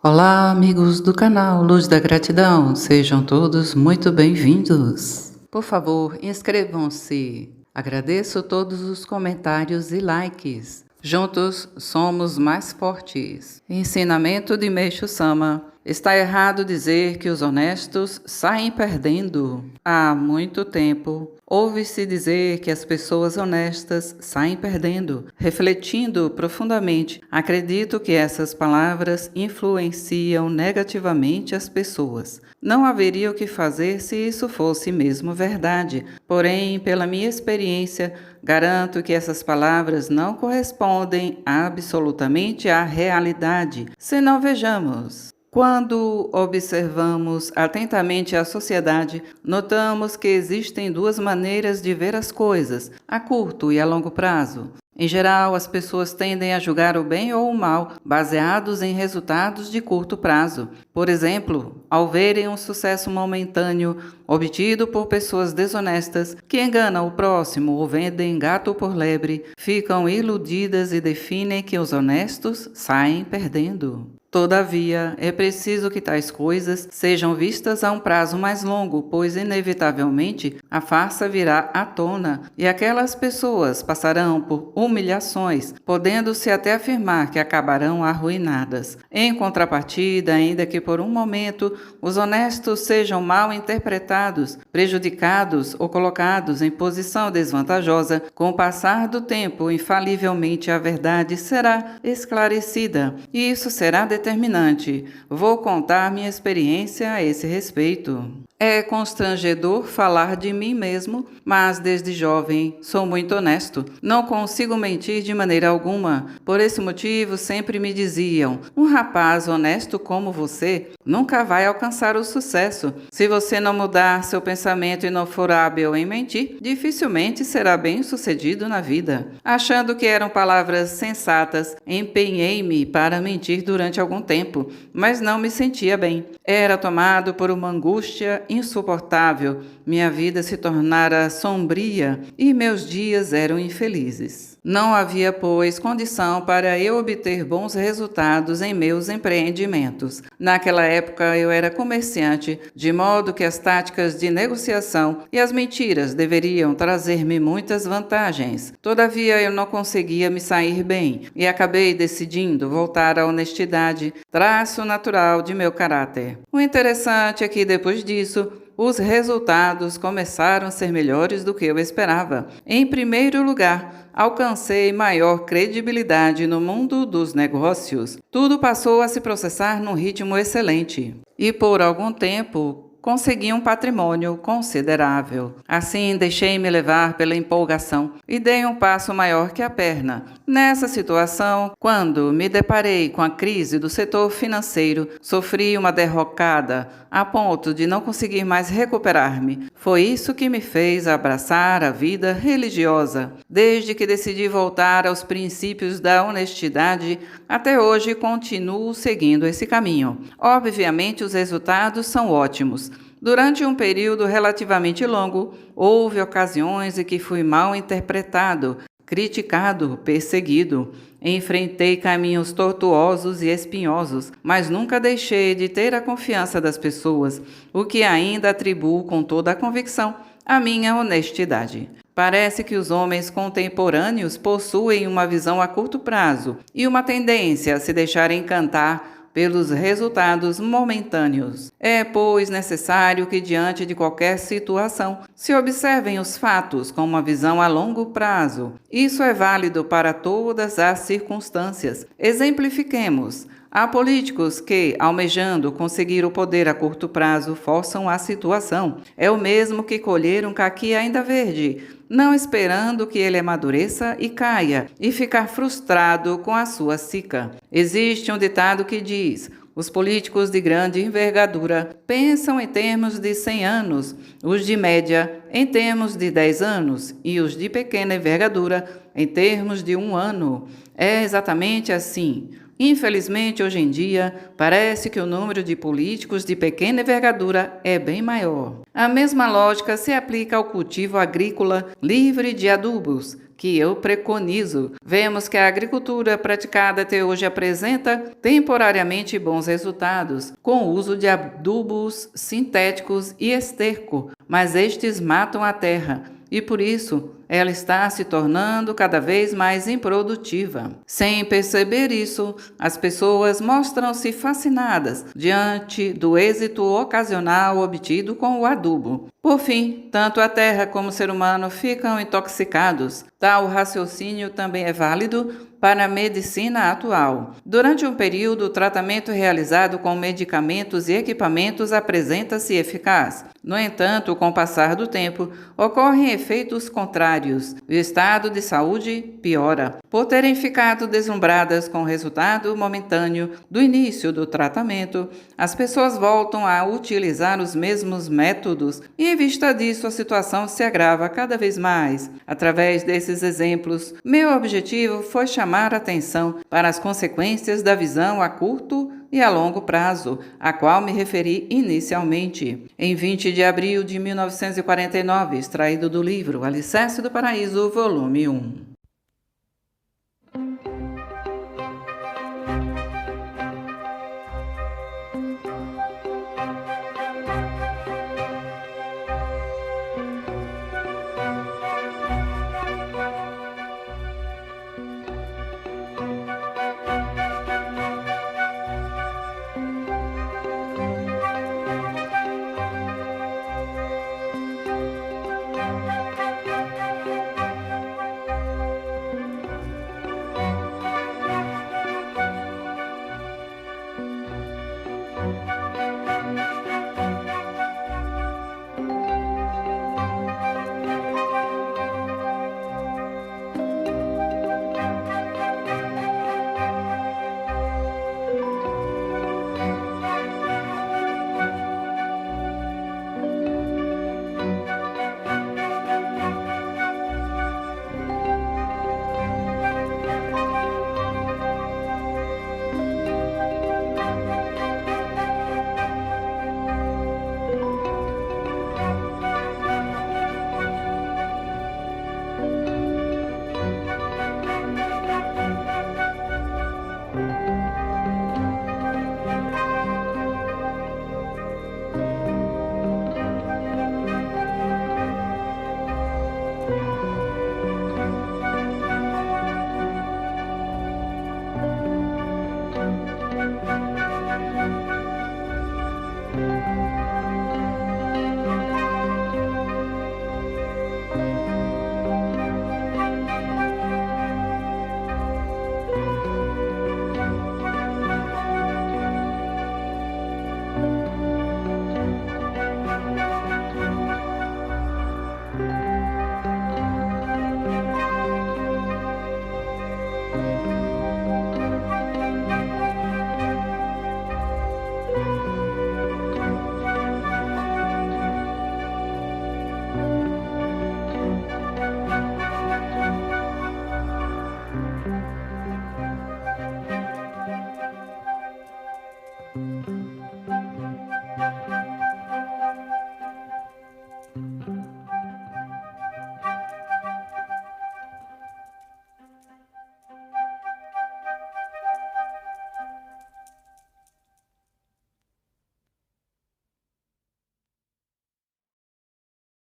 Olá, amigos do canal Luz da Gratidão, sejam todos muito bem-vindos. Por favor, inscrevam-se. Agradeço todos os comentários e likes. Juntos somos mais fortes. Ensinamento de Meixo Sama. Está errado dizer que os honestos saem perdendo. Há muito tempo, ouve-se dizer que as pessoas honestas saem perdendo. Refletindo profundamente, acredito que essas palavras influenciam negativamente as pessoas. Não haveria o que fazer se isso fosse mesmo verdade. Porém, pela minha experiência, garanto que essas palavras não correspondem absolutamente à realidade. Se não, vejamos. Quando observamos atentamente a sociedade, notamos que existem duas maneiras de ver as coisas, a curto e a longo prazo. Em geral, as pessoas tendem a julgar o bem ou o mal baseados em resultados de curto prazo. Por exemplo, ao verem um sucesso momentâneo obtido por pessoas desonestas que enganam o próximo ou vendem gato por lebre, ficam iludidas e definem que os honestos saem perdendo. Todavia, é preciso que tais coisas sejam vistas a um prazo mais longo, pois inevitavelmente a farsa virá à tona e aquelas pessoas passarão por humilhações, podendo-se até afirmar que acabarão arruinadas. Em contrapartida, ainda que por um momento os honestos sejam mal interpretados, prejudicados ou colocados em posição desvantajosa, com o passar do tempo, infalivelmente a verdade será esclarecida e isso será determinante. Vou contar minha experiência a esse respeito. É constrangedor falar de mim mesmo, mas desde jovem sou muito honesto. Não consigo mentir de maneira alguma. Por esse motivo, sempre me diziam: um rapaz honesto como você nunca vai alcançar o sucesso. Se você não mudar seu pensamento e não for hábil em mentir, dificilmente será bem-sucedido na vida. Achando que eram palavras sensatas, empenhei-me para mentir durante algum tempo, mas não me sentia bem. Era tomado por uma angústia insuportável. Minha vida se tornara sombria e meus dias eram infelizes. Não havia, pois, condição para eu obter bons resultados em meus empreendimentos. Naquela época eu era comerciante, de modo que as táticas de negociação e as mentiras deveriam trazer-me muitas vantagens. Todavia eu não conseguia me sair bem e acabei decidindo voltar à honestidade, traço natural de meu caráter. O interessante é que depois disso, os resultados começaram a ser melhores do que eu esperava. Em primeiro lugar, alcancei maior credibilidade no mundo dos negócios. Tudo passou a se processar num ritmo excelente. E por algum tempo, consegui um patrimônio considerável. Assim, deixei-me levar pela empolgação e dei um passo maior que a perna. Nessa situação, quando me deparei com a crise do setor financeiro, sofri uma derrocada a ponto de não conseguir mais recuperar-me. Foi isso que me fez abraçar a vida religiosa. Desde que decidi voltar aos princípios da honestidade, até hoje continuo seguindo esse caminho. Obviamente, os resultados são ótimos. Durante um período relativamente longo, houve ocasiões em que fui mal interpretado, criticado, perseguido. Enfrentei caminhos tortuosos e espinhosos, mas nunca deixei de ter a confiança das pessoas, o que ainda atribuo com toda a convicção à minha honestidade. Parece que os homens contemporâneos possuem uma visão a curto prazo e uma tendência a se deixar encantar pelos resultados momentâneos. É, pois, necessário que, diante de qualquer situação, se observem os fatos com uma visão a longo prazo. Isso é válido para todas as circunstâncias. Exemplifiquemos. Há políticos que, almejando conseguir o poder a curto prazo, forçam a situação. É o mesmo que colher um caqui ainda verde, não esperando que ele amadureça e caia, e ficar frustrado com a sua cica. Existe um ditado que diz: os políticos de grande envergadura pensam em termos de 100 anos, os de média em termos de 10 anos e os de pequena envergadura em termos de 1 ano. É exatamente assim. Infelizmente, hoje em dia, parece que o número de políticos de pequena envergadura é bem maior. A mesma lógica se aplica ao cultivo agrícola livre de adubos, que eu preconizo. Vemos que a agricultura praticada até hoje apresenta temporariamente bons resultados, com o uso de adubos sintéticos e esterco, mas estes matam a terra e por isso ela está se tornando cada vez mais improdutiva. Sem perceber isso, as pessoas mostram-se fascinadas diante do êxito ocasional obtido com o adubo. Por fim, tanto a terra como o ser humano ficam intoxicados. Tal raciocínio também é válido para a medicina atual. Durante um período, o tratamento realizado com medicamentos e equipamentos apresenta-se eficaz. No entanto, com o passar do tempo, ocorrem efeitos contrários. O estado de saúde piora. Por terem ficado deslumbradas com o resultado momentâneo do início do tratamento, as pessoas voltam a utilizar os mesmos métodos e, em vista disso, a situação se agrava cada vez mais. Através desses exemplos, meu objetivo foi chamar a atenção para as consequências da visão a curto e a longo prazo, a qual me referi inicialmente. Em 20 de abril de 1949, extraído do livro Alicerce do Paraíso, volume 1.